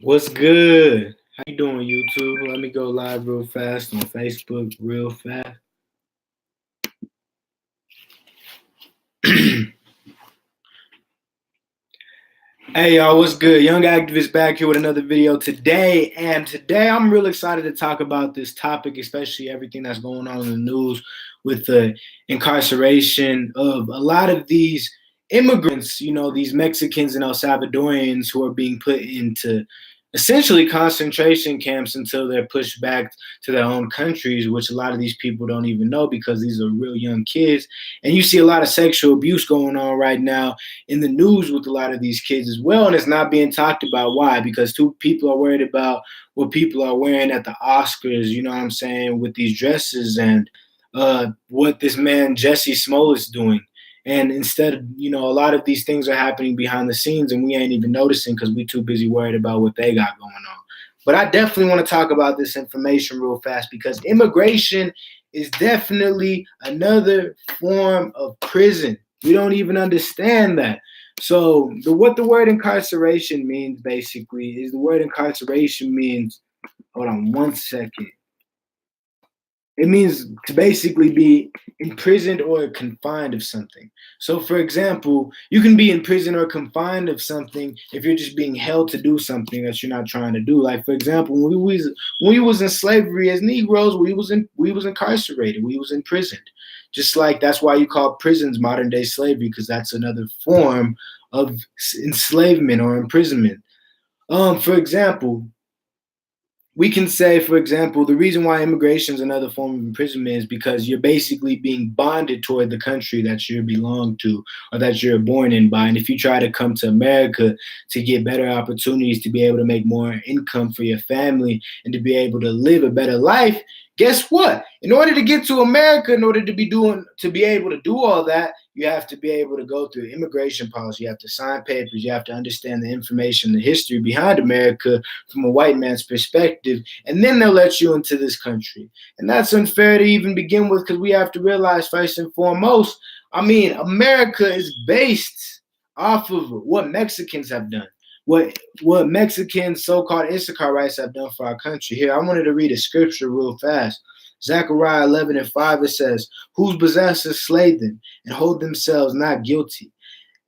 What's good? How you doing, YouTube? Let me go live real fast on Facebook real fast. Hey y'all, what's good? Young Activist back here with another video today. And today I'm real excited to talk about this topic, especially everything that's going on in the news with the incarceration of a lot of these immigrants, these Mexicans and El Salvadorians who are being put into essentially concentration camps until they're pushed back to their own countries, which a lot of these people don't even know because these are real young kids. And you see a lot of sexual abuse going on right now in the news with a lot of these kids as well, and it's not being talked about. Why? Because two people are worried about what people are wearing at the Oscars, you know what I'm saying, with these dresses, and what this man Jesse Smollett's doing. And instead, a lot of these things are happening behind the scenes and we ain't even noticing because we too busy worried about what they got going on. But I definitely want to talk about this information real fast because immigration is definitely another form of prison. We don't even understand that. So what the word incarceration means basically is hold on one second. It means to basically be imprisoned or confined of something. So, for example, you can be in prison or confined of something if you're just being held to do something that you're not trying to do. Like, for example, when we was in slavery as Negroes, we was incarcerated, we was imprisoned. Just like that's why you call prisons modern day slavery, because that's another form of enslavement or imprisonment. For example, we can say, for example, the reason why immigration is another form of imprisonment is because you're basically being bonded toward the country that you belong to or that you're born in by. And if you try to come to America to get better opportunities, to be able to make more income for your family and to be able to live a better life, guess what? In order to get to America, in order to be able to do all that, you have to be able to go through immigration policy. You have to sign papers. You have to understand the information, the history behind America from a white man's perspective, and then they'll let you into this country. And that's unfair to even begin with because we have to realize first and foremost, America is based off of what Mexicans have done. What Mexican so-called Issacharites have done for our country. Here, I wanted to read a scripture real fast. Zechariah 11:5, it says, "Whose possessors slay them and hold themselves not guilty.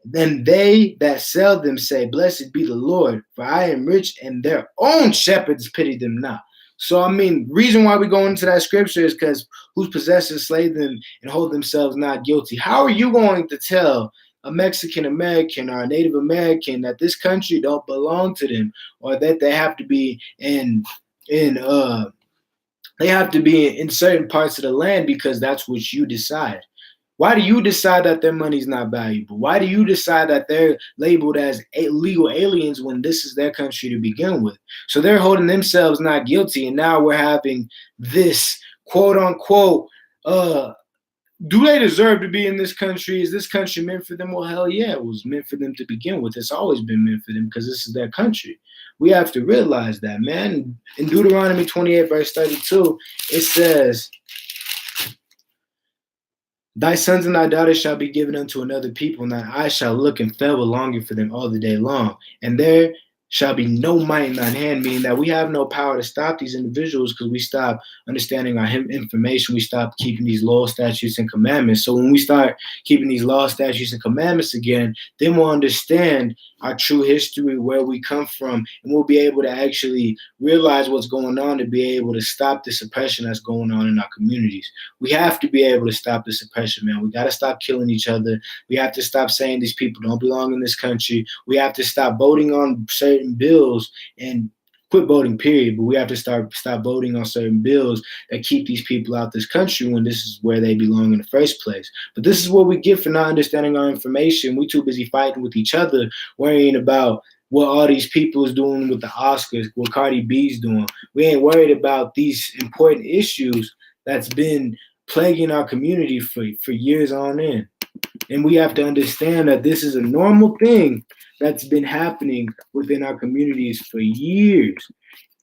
Then they that sell them say, Blessed be the Lord, for I am rich, and their own shepherds pity them not." So, reason why we go into that scripture is because whose possessors slay them and hold themselves not guilty. How are you going to tell a Mexican American or a Native American that this country don't belong to them, or that they have to be in certain parts of the land because that's what you decide? Why do you decide that their money's not valuable? Why do you decide that they're labeled as illegal aliens when this is their country to begin with? So they're holding themselves not guilty, and now we're having this quote unquote, do they deserve to be in this country? Is this country meant for them? Well, hell yeah, it was meant for them to begin with. It's always been meant for them because this is their country. We have to realize that, man. In Deuteronomy 28, verse 32, it says, "Thy sons and thy daughters shall be given unto another people, and thine eyes shall look and fell longing for them all the day long. And there shall be no might in thine hand," meaning that we have no power to stop these individuals because we stop understanding our information. We stop keeping these laws, statutes, and commandments. So when we start keeping these laws, statutes, and commandments again, then we'll understand our true history, where we come from, and we'll be able to actually realize what's going on to be able to stop this oppression that's going on in our communities. We have to be able to stop this oppression, man. We got to stop killing each other. We have to stop saying these people don't belong in this country. We have to stop voting on certain bills and quit voting, period. But we have to stop voting on certain bills that keep these people out this country when this is where they belong in the first place. But this is what we get for not understanding our information. We too busy fighting with each other, worrying about what all these people is doing with the Oscars, what Cardi B's doing. We ain't worried about these important issues that's been plaguing our community for years on end. And we have to understand that this is a normal thing that's been happening within our communities for years,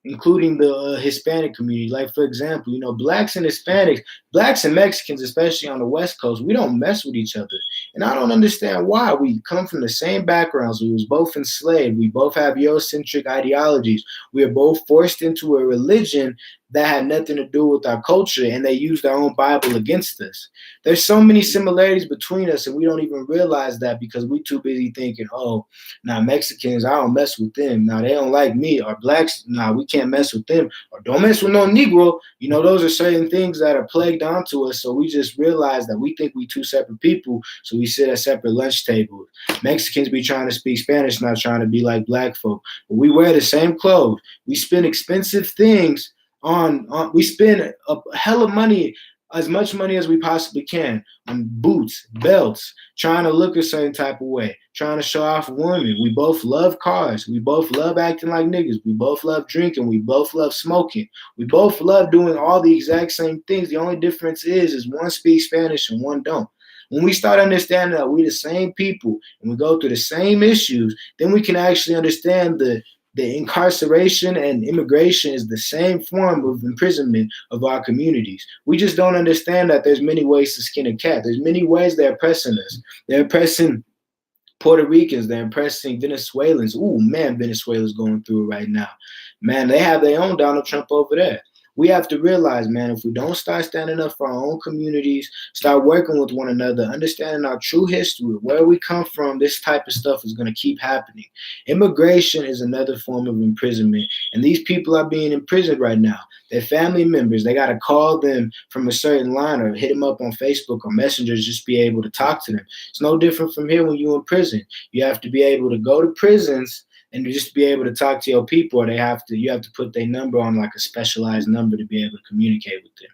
including the Hispanic community. Like, for example, blacks and Hispanics Blacks and Mexicans, especially on the West Coast, we don't mess with each other. And I don't understand why. We come from the same backgrounds. We was both enslaved. We both have Eurocentric ideologies. We are both forced into a religion that had nothing to do with our culture, and they used their own Bible against us. There's so many similarities between us, and we don't even realize that because we too busy thinking, oh, now Mexicans, I don't mess with them. Now they don't like me. Or blacks, nah, we can't mess with them. Or don't mess with no Negro. You know, those are certain things that are plagued onto us. So we just realize that we think we two separate people. So we sit at separate lunch tables. Mexicans be trying to speak Spanish, not trying to be like black folk. But we wear the same clothes. We spend expensive things we spend a hell of money, as much money as we possibly can, on boots, belts, trying to look a certain type of way, trying to show off women. We both love cars. We both love acting like niggas. We both love drinking. We both love smoking. We both love doing all the exact same things. The only difference is one speaks Spanish and one don't. When we start understanding that we're the same people and we go through the same issues, then we can actually understand the incarceration and immigration is the same form of imprisonment of our communities. We just don't understand that there's many ways to skin a cat. There's many ways they're oppressing us. They're oppressing Puerto Ricans, they're oppressing Venezuelans. Ooh, man, Venezuela's going through it right now. Man, they have their own Donald Trump over there. We have to realize, man, if we don't start standing up for our own communities, start working with one another, understanding our true history, where we come from, this type of stuff is going to keep happening. Immigration is another form of imprisonment, and these people are being imprisoned right now. Their family members, they got to call them from a certain line or hit them up on Facebook or Messenger, just be able to talk to them. It's no different from here when you're in prison. You have to be able to go to prisons and to just be able to talk to your people, or you have to put their number on like a specialized number to be able to communicate with them.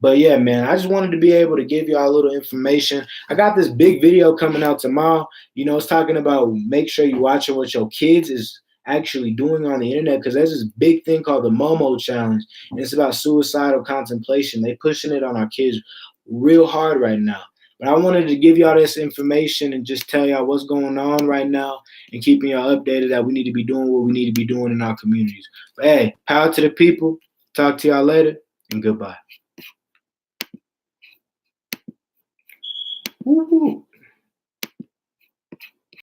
But yeah, man, I just wanted to be able to give y'all a little information. I got this big video coming out tomorrow. You know, it's talking about make sure you're watching what your kids is actually doing on the internet, because there's this big thing called the Momo Challenge, and it's about suicidal contemplation. They pushing it on our kids real hard right now. But I wanted to give y'all this information and just tell y'all what's going on right now and keeping y'all updated that we need to be doing what we need to be doing in our communities. But hey, power to the people. Talk to y'all later, and goodbye. Woo-hoo.